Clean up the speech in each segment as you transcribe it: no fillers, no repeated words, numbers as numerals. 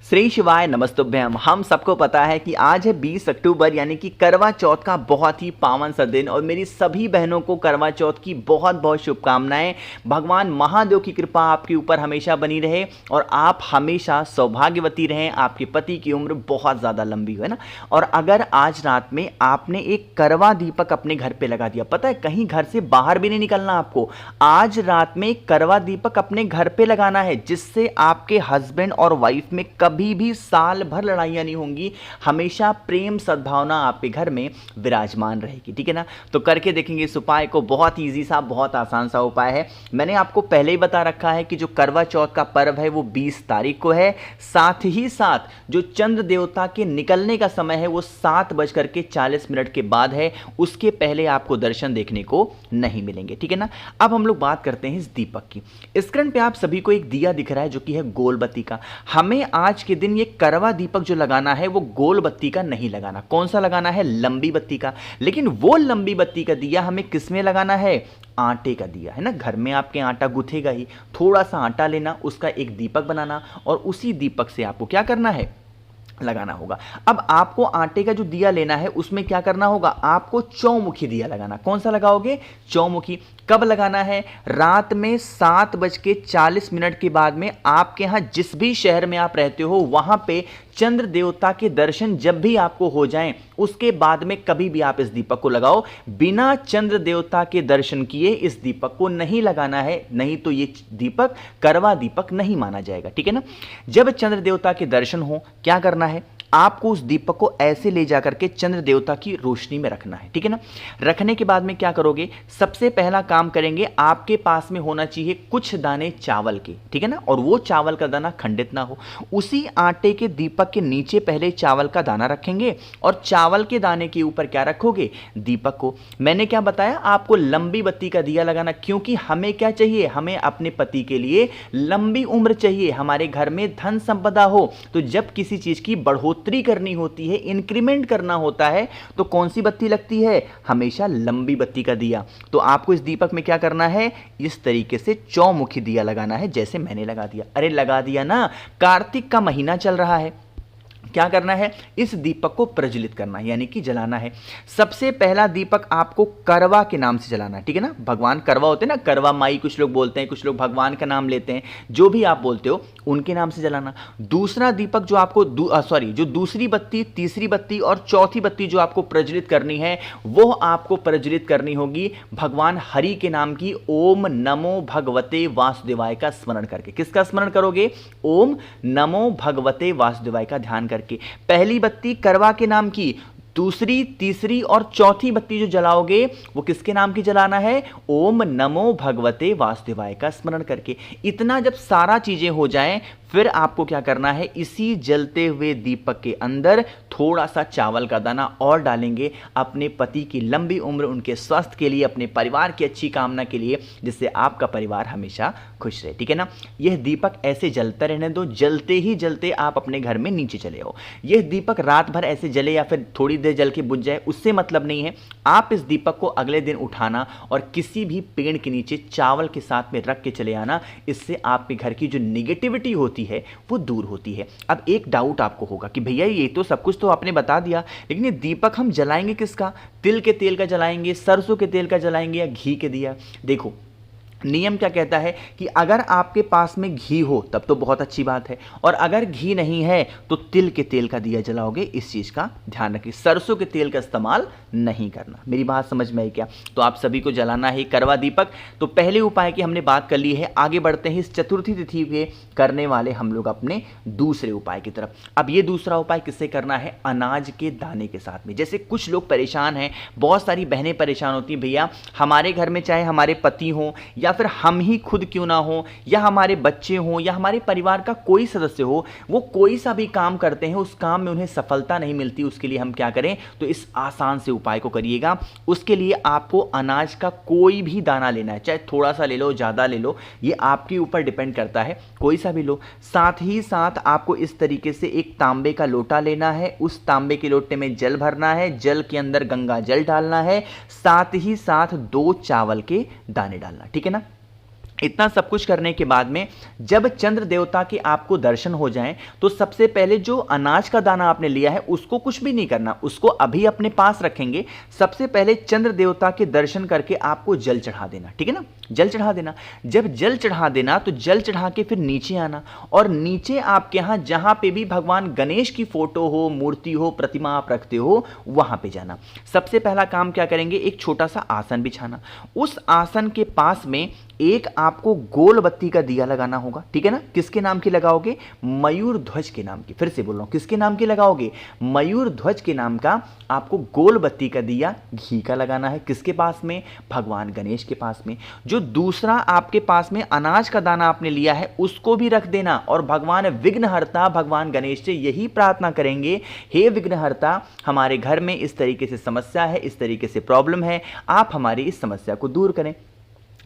श्री शिवाय नमस्तुभ्यम। हम सबको पता है कि आज है 20 अक्टूबर यानी कि करवा चौथ का बहुत ही पावन सा दिन और मेरी सभी बहनों को करवा चौथ की बहुत बहुत शुभकामनाएं। भगवान महादेव की कृपा आपके ऊपर हमेशा बनी रहे और आप हमेशा सौभाग्यवती रहें, आपके पति की उम्र बहुत ज़्यादा लंबी हो, है ना। और अगर आज रात में आपने एक करवा दीपक अपने घर पर लगा दिया, पता है कहीं घर से बाहर भी नहीं निकलना आपको, आज रात में करवा दीपक अपने घर पर लगाना है जिससे आपके हस्बैंड और वाइफ में कभी भी साल भर लड़ाइयां नहीं होंगी, हमेशा प्रेम सद्भावना आपके घर में विराजमान रहेगी। ठीक है ना। तो करके देखेंगे इस उपाय को। बहुत ईजी सा, बहुत आसान सा उपाय है। मैंने आपको पहले ही बता रखा है कि जो करवा चौथ का पर्व है वो 20 तारीख को है। साथ ही साथ जो चंद्र देवता के निकलने का समय है वो 7:40 के बाद है, उसके पहले आपको दर्शन देखने को नहीं मिलेंगे। ठीक है ना। अब हम लोग बात करते हैं इस दीपक की। स्क्रीन पे आप सभी को एक दिया दिख रहा है जो कि है गोल बत्ती का। हमें आज के दिन ये करवा दीपक जो लगाना है वो गोल बत्ती का नहीं लगाना। कौन सा लगाना है? लंबी बत्ती का। लेकिन वो लंबी बत्ती का दिया हमें किस में लगाना है? आटे का दिया, है ना। घर में आपके आटा गूंथेगा ही, थोड़ा सा आटा लेना, उसका एक दीपक बनाना और उसी दीपक से आपको क्या करना है? लगाना होगा। अब आपको आटे का जो दिया लेना है उसमें क्या करना होगा? आपको चौमुखी दिया लगाना। कौन सा लगाओगे? चौमुखी। कब लगाना है? रात में 7:40 के बाद में आपके यहां जिस भी शहर में आप रहते हो वहां पे चंद्र देवता के दर्शन जब भी आपको हो जाएं उसके बाद में कभी भी आप इस दीपक को लगाओ। बिना चंद्र देवता के दर्शन किए इस दीपक को नहीं लगाना है, नहीं तो ये दीपक करवा दीपक नहीं माना जाएगा। ठीक है ना। जब चंद्र देवता के दर्शन हो क्या करना है? आपको उस दीपक को ऐसे ले जाकर के चंद्र देवता की रोशनी में रखना है। ठीक है ना। रखने के बाद में क्या करोगे? सबसे पहला काम करेंगे, आपके पास में होना चाहिए कुछ दाने चावल के। ठीक है ना। और वो चावल का दाना खंडित ना हो। उसी आटे के दीपक के नीचे पहले चावल का दाना रखेंगे और चावल के दाने के ऊपर क्या रखोगे? दीपक को। मैंने क्या बताया? आपको लंबी बत्ती का दिया लगाना, क्योंकि हमें क्या चाहिए? हमें अपने पति के लिए लंबी उम्र चाहिए, हमारे घर में धन संपदा हो। तो जब किसी चीज की बढ़ोतरी करनी होती है, इंक्रीमेंट करना होता है, तो कौन सी बत्ती लगती है? हमेशा लंबी बत्ती का दिया। तो आपको इस दीपक में क्या करना है? इस तरीके से चौमुखी दिया लगाना है, जैसे मैंने लगा दिया। अरे लगा दिया ना। कार्तिक का महीना चल रहा है, क्या करना है? इस दीपक को प्रज्वलित करना है, यानी कि जलाना है। सबसे पहला दीपक आपको करवा के नाम से जलाना है। ठीक है ना। भगवान करवा होते हैं ना, करवा माई कुछ लोग बोलते हैं, कुछ लोग भगवान का नाम लेते हैं, जो भी आप बोलते हो उनके नाम से जलाना। दूसरा दीपक जो आपको जो दूसरी बत्ती, तीसरी बत्ती और चौथी बत्ती जो आपको प्रज्वलित करनी है वो आपको प्रज्वलित करनी होगी भगवान हरि के नाम की ओम नमो भगवते वासुदेवाय का स्मरण करके। किसका स्मरण करोगे? ओम नमो भगवते वासुदेवाय का ध्यान करके। पहली बत्ती करवा के नाम की, दूसरी, तीसरी और चौथी बत्ती जो जलाओगे वो किसके नाम की जलाना है? ओम नमो भगवते वासुदेवाय का स्मरण करके। इतना जब सारा चीजें हो जाएं फिर आपको क्या करना है? इसी जलते हुए दीपक के अंदर थोड़ा सा चावल का दाना और डालेंगे, अपने पति की लंबी उम्र, उनके स्वास्थ्य के लिए, अपने परिवार की अच्छी कामना के लिए, जिससे आपका परिवार हमेशा खुश रहे। ठीक है ना। यह दीपक ऐसे जलता रहने दो, जलते ही जलते आप अपने घर में नीचे चले आओ। यह दीपक रात भर ऐसे जले या फिर थोड़ी देर जल के बुझ जाए उससे मतलब नहीं है। आप इस दीपक को अगले दिन उठाना और किसी भी पेड़ के नीचे चावल के साथ में रख के चले आना। इससे आपके घर की जो निगेटिविटी होती है वो दूर होती है। अब एक डाउट आपको होगा कि भैया ये तो सब कुछ तो आपने बता दिया, लेकिन ये दीपक हम जलाएंगे किसका? तिल के तेल का जलाएंगे, सरसों के तेल का जलाएंगे या घी के दिया? देखो नियम क्या कहता है कि अगर आपके पास में घी हो तब तो बहुत अच्छी बात है, और अगर घी नहीं है तो तिल के तेल का दिया जलाओगे। इस चीज का ध्यान रखिए, सरसों के तेल का इस्तेमाल नहीं करना। मेरी बात समझ में आई क्या? तो आप सभी को जलाना है करवा दीपक। तो पहले उपाय की हमने बात कर ली है, आगे बढ़ते हैं इस चतुर्थी तिथि पे करने वाले हम लोग अपने दूसरे उपाय की तरफ। अब ये दूसरा उपाय किससे करना है? अनाज के दाने के साथ में। जैसे कुछ लोग परेशान हैं, बहुत सारी बहनें परेशान होती हैं, भैया हमारे घर में चाहे हमारे पति हो या फिर हम ही खुद क्यों ना हो, या हमारे बच्चे हों, या हमारे परिवार का कोई सदस्य हो, वो कोई सा भी काम करते हैं, उस काम में उन्हें सफलता नहीं मिलती। उसके लिए हम क्या करें? तो इस आसान से उपाय को करिएगा। उसके लिए आपको अनाज का कोई भी दाना लेना है, चाहे थोड़ा सा ले लो, ज़्यादा ले लो, ये आपके ऊपर डिपेंड करता है, कोई सा भी लो। साथ ही साथ आपको इस तरीके से एक तांबे का लोटा लेना है, उस तांबे के लोटे में जल भरना है, जल के अंदर गंगा जल डालना है, साथ ही साथ 2 चावल के दाने डालना। ठीक है ना। इतना सब कुछ करने के बाद में जब चंद्र देवता के आपको दर्शन हो जाएं तो सबसे पहले जो अनाज का दाना आपने लिया है उसको कुछ भी नहीं करना, उसको अभी अपने पास रखेंगे। सबसे पहले चंद्र देवता के दर्शन करके आपको जल चढ़ा देना, ठीक है ना, जल चढ़ा देना। जब जल चढ़ा देना तो जल चढ़ा के फिर नीचे आना और नीचे आपके यहाँ जहां पे भी भगवान गणेश की फोटो हो, मूर्ति हो, प्रतिमा आप रखते हो, वहां पे जाना। सबसे पहला काम क्या करेंगे, एक छोटा सा आसन बिछाना। उस आसन के पास में एक आपको गोल बत्ती का दिया लगाना होगा, ठीक है ना। किसके नाम की लगाओगे, मयूर ध्वज के नाम की। फिर से बोल रहा हूं, किसके नाम की लगाओगे, मयूर ध्वज के नाम का आपको गोल बत्ती का दिया घी का लगाना है। किसके पास में, भगवान गणेश के पास में। जो दूसरा आपके पास में अनाज का दाना आपने लिया है उसको भी रख देना और भगवान विघ्नहर्ता भगवान गणेश से यही प्रार्थना करेंगे, हे विघ्नहर्ता, हमारे घर में इस तरीके से समस्या है, इस तरीके से प्रॉब्लम है, आप हमारी इस समस्या को दूर करें।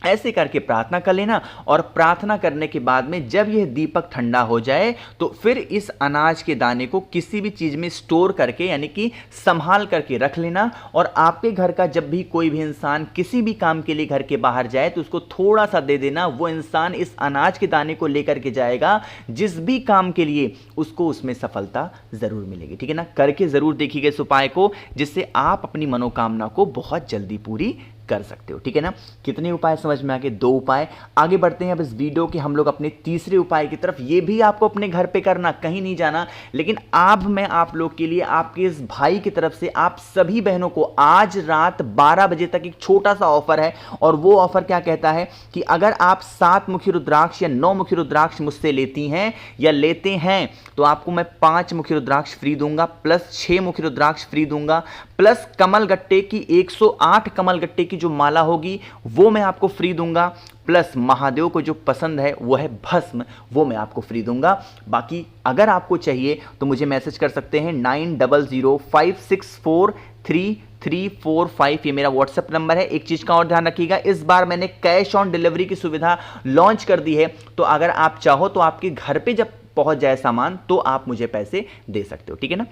ऐसे करके प्रार्थना कर लेना और प्रार्थना करने के बाद में जब यह दीपक ठंडा हो जाए तो फिर इस अनाज के दाने को किसी भी चीज़ में स्टोर करके यानी कि संभाल करके रख लेना। और आपके घर का जब भी कोई भी इंसान किसी भी काम के लिए घर के बाहर जाए तो उसको थोड़ा सा दे देना। वो इंसान इस अनाज के दाने को लेकर के जाएगा, जिस भी काम के लिए उसको उसमें सफलता ज़रूर मिलेगी, ठीक है ना। करके ज़रूर देखिएगा इस उपाय को, जिससे आप अपनी मनोकामना को बहुत जल्दी पूरी कर सकते हो, ठीक है ना। कितने उपाय समझ में आ गए, 2 उपाय। आगे बढ़ते हैं अब इस वीडियो के हम लोग अपने तीसरे उपाय की तरफ। ये भी आपको अपने घर पे करना, कहीं नहीं जाना। लेकिन अब मैं आप लोग के लिए, आपके इस भाई की तरफ से आप सभी बहनों को आज रात 12 बजे तक एक छोटा सा ऑफर है। और वो ऑफर क्या कहता है कि अगर आप 7 मुखी रुद्राक्ष या 9 मुखी रुद्राक्ष मुझसे लेती हैं या लेते हैं तो आपको मैं 5 मुखी रुद्राक्ष फ्री दूंगा, प्लस 6 मुखी रुद्राक्ष फ्री दूंगा, प्लस कमल गट्टे की 108 कमल गट्टे की जो माला होगी वो मैं आपको फ्री दूंगा, प्लस महादेव को जो पसंद है वो है भस्म, वो मैं आपको फ्री दूंगा। बाकी अगर आपको चाहिए तो मुझे मैसेज कर सकते हैं 9005643345, ये मेरा व्हाट्सएप नंबर है। एक चीज़ का और ध्यान रखिएगा, इस बार मैंने कैश ऑन डिलीवरी की सुविधा लॉन्च कर दी है, तो अगर आप चाहो तो आपके घर पे जब पहुंच जाए सामान तो आप मुझे पैसे दे सकते हो, ठीक है ना।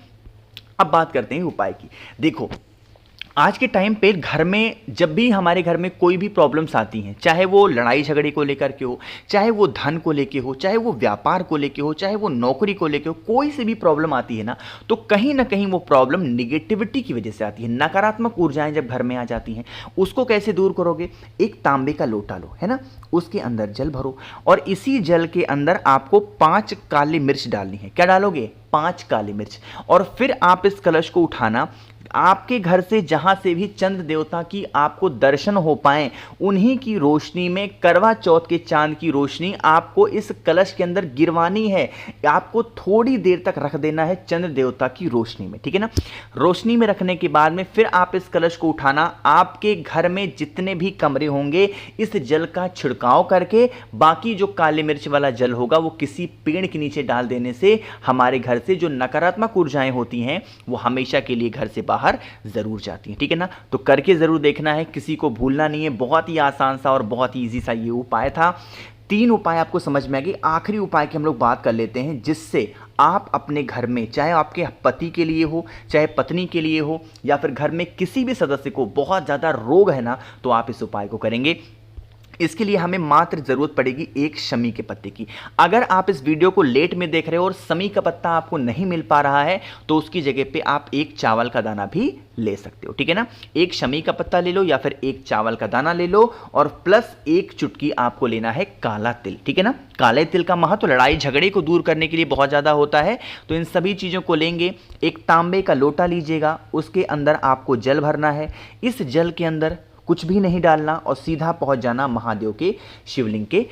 अब बात करते हैं उपाय की। देखो, आज के टाइम पे घर में जब भी हमारे घर में कोई भी प्रॉब्लम्स आती हैं, चाहे वो लड़ाई झगड़े को लेकर के हो, चाहे वो धन को लेके हो, चाहे वो व्यापार को लेके हो, चाहे वो नौकरी को लेके हो, कोई सी भी प्रॉब्लम आती है ना, तो कहीं ना कहीं वो प्रॉब्लम निगेटिविटी की वजह से आती है। नकारात्मक ऊर्जाएं जब घर में आ जाती हैं, उसको कैसे दूर करोगे, एक तांबे का लोटा लो, है ना, उसके अंदर जल भरो और इसी जल के अंदर आपको 5 काली मिर्च डालनी है। क्या डालोगे, 5 काली मिर्च। और फिर आप इस कलश को उठाना, आपके घर से जहां से भी चंद्र देवता की आपको दर्शन हो पाए उन्हीं की रोशनी में, करवा चौथ के चांद की रोशनी आपको इस कलश के अंदर गिरवानी है। आपको थोड़ी देर तक रख देना है चंद्र देवता की रोशनी में, ठीक है ना। रोशनी में रखने के बाद में फिर आप इस कलश को उठाना, आपके घर में जितने भी कमरे होंगे इस जल का छिड़काव करके, बाकी जो काली मिर्च वाला जल होगा वो किसी पेड़ के नीचे डाल देने से हमारे घर से जो नकारात्मक ऊर्जाएं होती हैं वो हमेशा के लिए घर से बाहर जरूर जाती हैं, ठीक है ना। तो करके जरूर देखना है, किसी को भूलना नहीं है। बहुत ही आसान सा और बहुत ही इजी सा ये उपाय था। 3 उपाय आपको समझ में आ गए। आखिरी उपाय की हम लोग बात कर लेते हैं, जिससे आप अपने घर में, चाहे आपके पति के लिए हो, चाहे पत्नी के लिए हो, या फिर घर में किसी भी सदस्य को बहुत ज़्यादा रोग है ना, तो आप इस उपाय को करेंगे। इसके लिए हमें मात्र ज़रूरत पड़ेगी एक शमी के पत्ते की। अगर आप इस वीडियो को लेट में देख रहे हो और शमी का पत्ता आपको नहीं मिल पा रहा है तो उसकी जगह पे आप एक चावल का दाना भी ले सकते हो, ठीक है ना। एक शमी का पत्ता ले लो या फिर एक चावल का दाना ले लो और प्लस 1 चुटकी आपको लेना है काला तिल, ठीक है ना। काले तिल का महत्व लड़ाई झगड़े को दूर करने के लिए बहुत ज़्यादा होता है। तो इन सभी चीज़ों को लेंगे। एक तांबे का लोटा लीजिएगा, उसके अंदर आपको जल भरना है। इस जल के अंदर कुछ भी नहीं डालना और सीधा पहुंच जाना महादेव के शिवलिंग के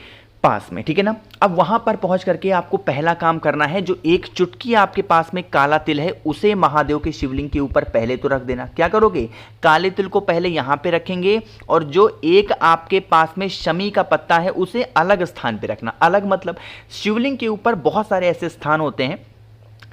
पास में, ठीक है ना। अब वहां पर पहुंच करके आपको पहला काम करना है, जो 1 चुटकी आपके पास में काला तिल है उसे महादेव के शिवलिंग के ऊपर पहले तो रख देना। क्या करोगे, काले तिल को पहले यहां पे रखेंगे और जो एक आपके पास में शमी का पत्ता है उसे अलग स्थान पे रखना। अलग मतलब शिवलिंग के ऊपर बहुत सारे ऐसे स्थान होते हैं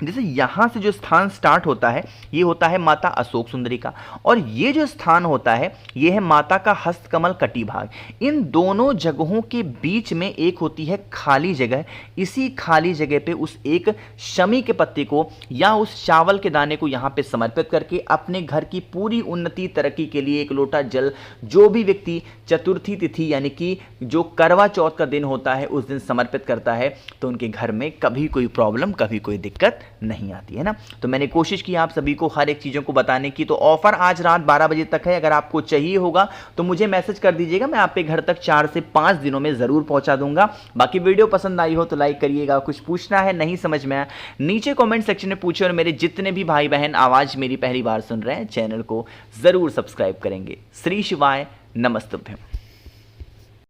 जैसे यहाँ से जो स्थान स्टार्ट होता है ये होता है माता अशोक सुंदरी का, और ये जो स्थान होता है ये है माता का हस्तकमल कटी भाग। इन दोनों जगहों के बीच में एक होती है खाली जगह। इसी खाली जगह पे उस एक शमी के पत्ते को या उस चावल के दाने को यहाँ पे समर्पित करके अपने घर की पूरी उन्नति तरक्की के लिए एक लोटा जल जो भी व्यक्ति चतुर्थी तिथि यानी कि जो करवा चौथ का दिन होता है उस दिन समर्पित करता है, तो उनके घर में कभी कोई प्रॉब्लम, कभी कोई दिक्कत नहीं आती है ना। तो मैंने कोशिश की आप सभी को हर एक चीज़ों को बताने की। तो ऑफर आज रात 12 बजे तक है, अगर आपको चाहिए होगा तो मुझे मैसेज कर दीजिएगा, मैं आपके घर तक 4 से 5 दिनों में ज़रूर पहुंचा दूंगा। बाकी वीडियो पसंद आई हो तो लाइक करिएगा, कुछ पूछना है नहीं समझ में आया नीचे कॉमेंट सेक्शन में पूछे, और मेरे जितने भी भाई बहन आवाज़ मेरी पहली बार सुन रहे हैं चैनल को ज़रूर सब्सक्राइब करेंगे। श्री शिवाय नमस्तुभ्यम।